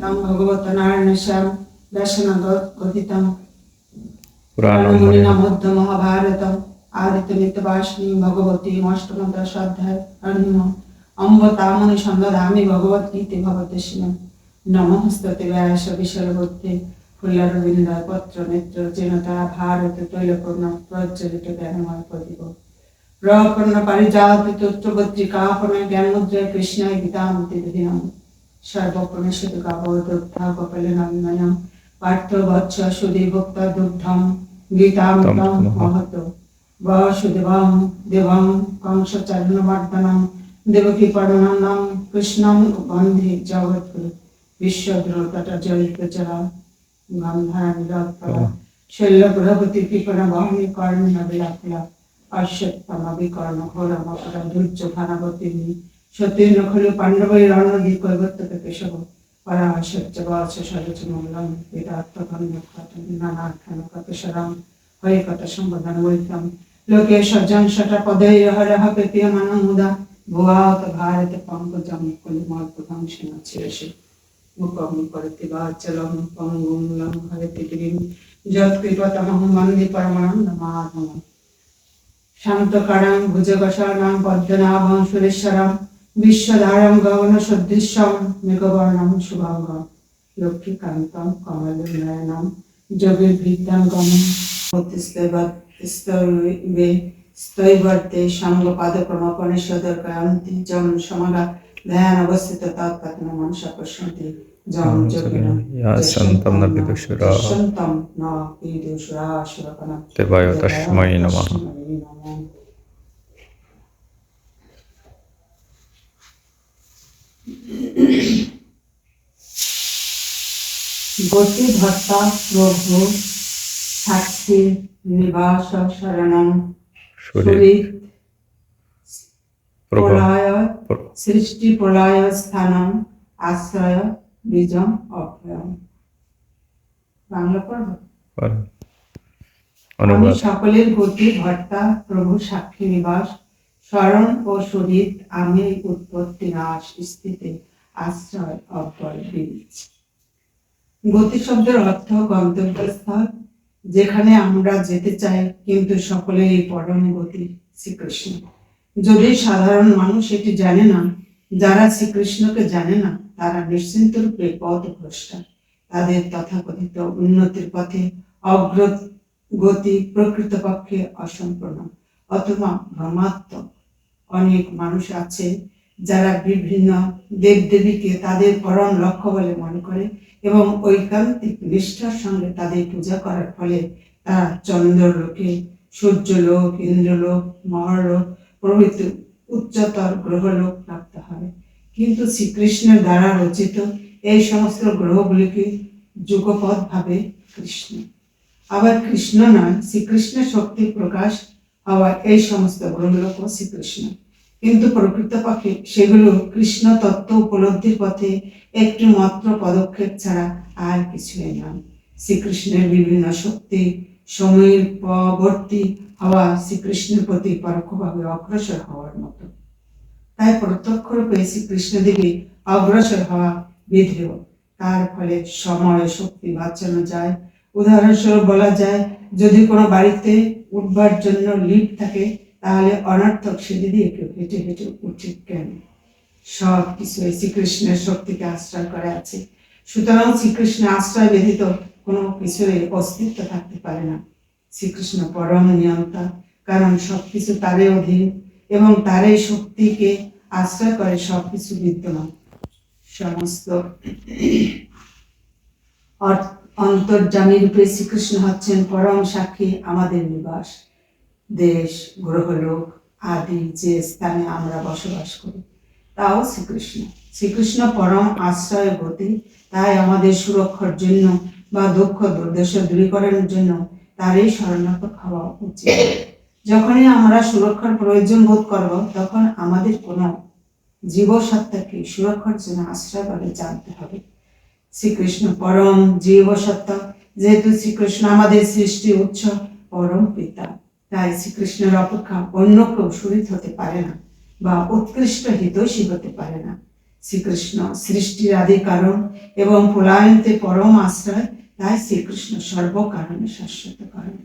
तं भगवतनारायणस्यां दर्शनगोथितं पुराणं पुराणमुनिनामुद्ध महाभारतम् आदित्यमित्यवासिनी भगवती अष्टमदशाध्याय अर्जुन अम्ब तामुनि सन्दधामि भगवद्गीते भगवद्दर्शनम् नमोस्तुते व्यास विशलबुद्धे फुल्लरविन्द पत्र नेत्र जेनता भारत तैलपूर्ण प्रज्वलित ज्ञानमय प्रदीप प्रपन्न पारिजात तुष्ट्रपत्रिका पूर्ण ज्ञानमुद्रा कृष्णाय गीतामृते दधिनम् सर्वप्रणश्यत गावोदुग्धा गोपालनन्दनम् पार्थवत्स सुदेवोक्ता दुग्धं गीतामृतं महतो वासुदेवं देवं कंसचारणमर्दनं देवकी परमानन्दं कृष्णं वन्दे जगद्गुरुं विश्वगुरुतटजलितजला गन्धारनिरत्तला शैलपुरपति कृपणभूमि कर्णविलापला अश्वत्थमविकर्णघोरमपरदुर्जघनवतिनि सतीर्न खलु पाण्डवैरणदिकैवर्तक केशव पराशक्यवाचशरचमूलं वेदार्थकन्यकातं नानार्थनककेशरं हरिकथसम्बदनवैतं लोके सज्जन शतपदैर्हरः प्रतीयमानं मुदा भुवात भारतपङ्कजं कुलुमर्पुतं शिरसि मुखं करोति वाचलं पङ्गुं लङ्घयति गिरिं यत्कृपतमहं वन्दे परमानन्दमाधवम् शान्तकारं भुजगशयनं पद्मनाभं सुरेश्वरं विश्वधारं गगनसदृशं मेघवर्णं शुभांगं लक्ष्मीकान्तं कमलनयनं जगद्भिद्यङ्गं स्तैवर्ते साङ्गपादक्रमोपनिषदर्कयन्ति जं समगा ध्यानावस्थित तत्कथनं मनसा पश्यन्ति जं जगिनं यासन्तं न विदुषुराः यशन्तं न विदुषुराः शुरकनं देवाय तस्मै नमः। গতিভর্তা প্রভু সাক্ষী নিবাস শরণম সুরিত প্রলয় সৃষ্টি প্রলয় স্থানম আশ্রয় বীজম অভয়ম। বাংলা পড়ব। আমি সকলের গতি ভর্তা প্রভু সাক্ষী নিবাস শরণ ও সুরিত আমি উৎপত্তি নাশ স্থিতি আশ্রয় অভয় বীজ। গতি শব্দের অর্থ গন্তব্যস্থল, যেখানে আমরা যেতে চাই, কিন্তু সকলেরই পরম গতি শ্রীকৃষ্ণ। যদি সাধারণ মানুষ এটি জানে না, যারা শ্রীকৃষ্ণকে জানে না, তারা নিশ্চিন্ত রূপে পথভ্রষ্টা। তাদের তথাকথিত উন্নতির পথে অগ্রগতি প্রকৃতপক্ষে অসম্পূর্ণ অথবা ভ্রমাত্মক। অনেক মানুষ আছে যারা বিভিন্ন দেবদেবীকে তাদের পরম লক্ষ্য বলে মনে করে এবং ঐকান্তিক নিষ্ঠার সঙ্গে তাদের পূজা করার ফলে তারা চন্দ্রলোকে, সূর্যলোক, ইন্দ্রলোক, মহালোক প্রভৃতি উচ্চতর গ্রহলোক প্রাপ্ত হয়। কিন্তু শ্রীকৃষ্ণের দ্বারা রচিত এই সমস্ত গ্রহগুলিকে যুগপৎ ভাবে কৃষ্ণ। আবার কৃষ্ণ নয়, শ্রীকৃষ্ণের শক্তি প্রকাশ হওয়া এই সমস্ত গ্রহলোক ও শ্রীকৃষ্ণ, কিন্তু প্রকৃতপক্ষে সেগুলো কৃষ্ণ তত্ত্ব উপলব্ধির পথে একটি মাত্র পদক্ষেপ ছাড়া আর কিছুই নয়। শ্রীকৃষ্ণের বিভিন্ন শক্তি সময়ের পরবর্তী হওয়া শ্রীকৃষ্ণের প্রতি পরোক্ষভাবে অগ্রসর হওয়ার মতো। তাই প্রত্যক্ষ রূপে শ্রীকৃষ্ণ দিকে অগ্রসর হওয়া বিধেয়। তার ফলে সময় শক্তি বাঁচানো যায়। উদাহরণস্বরূপ বলা যায়, যদি কোনো বাড়িতে উঠবার জন্য লিফট থাকে, তাহলে অনর্থক সিঁড়ি দিয়ে কেউ হেঁটে হেঁটে উচিত কেন? সব কিছু শ্রীকৃষ্ণের শক্তিকে আশ্রয় করে আছে। সুতরাং শ্রীকৃষ্ণের আশ্রয় ব্যতীত কোনো কিছুর অস্তিত্ব থাকতে পারে না। শ্রীকৃষ্ণ পরম নিয়ন্তা, কারণ সবকিছু তারই অধীন এবং তারই শক্তিকে আশ্রয় করে সবকিছু বিদ্যমান। সমস্ত অন্তর্যামী রূপে শ্রীকৃষ্ণ হচ্ছেন পরম সাক্ষী আমাদের নিবাস, দেশ, গ্রহলোক আদি যে স্থানে আমরা বসবাস করি, তাও শ্রীকৃষ্ণ। শ্রীকৃষ্ণ পরম আশ্রয় গতি, তাই আমাদের সুরক্ষার জন্য বা দুঃখ দুর্দশা দূরীকরণের জন্য তারই শরণাপন্ন হওয়া উচিত। যখনই আমরা সুরক্ষার প্রয়োজন বোধ করব, তখন আমাদের কোনো জীবসত্তাকে সুরক্ষার জন্য আশ্রয় বলে জানতে হবে। শ্রীকৃষ্ণ পরম জীবসত্তা, যেহেতু শ্রীকৃষ্ণ আমাদের সৃষ্টি উৎস, পরম পিতা, তাই শ্রীকৃষ্ণের অপেক্ষা অন্য কেউ সুরিত হতে পারে না বা উৎকৃষ্ট হিতৈষী হতে পারে না। শ্রীকৃষ্ণ সৃষ্টির আদি কারণ এবং প্রলয়ন্তে পরম আশ্রয়, তাই শ্রীকৃষ্ণ সর্বকারণে শাশ্বত কারণ।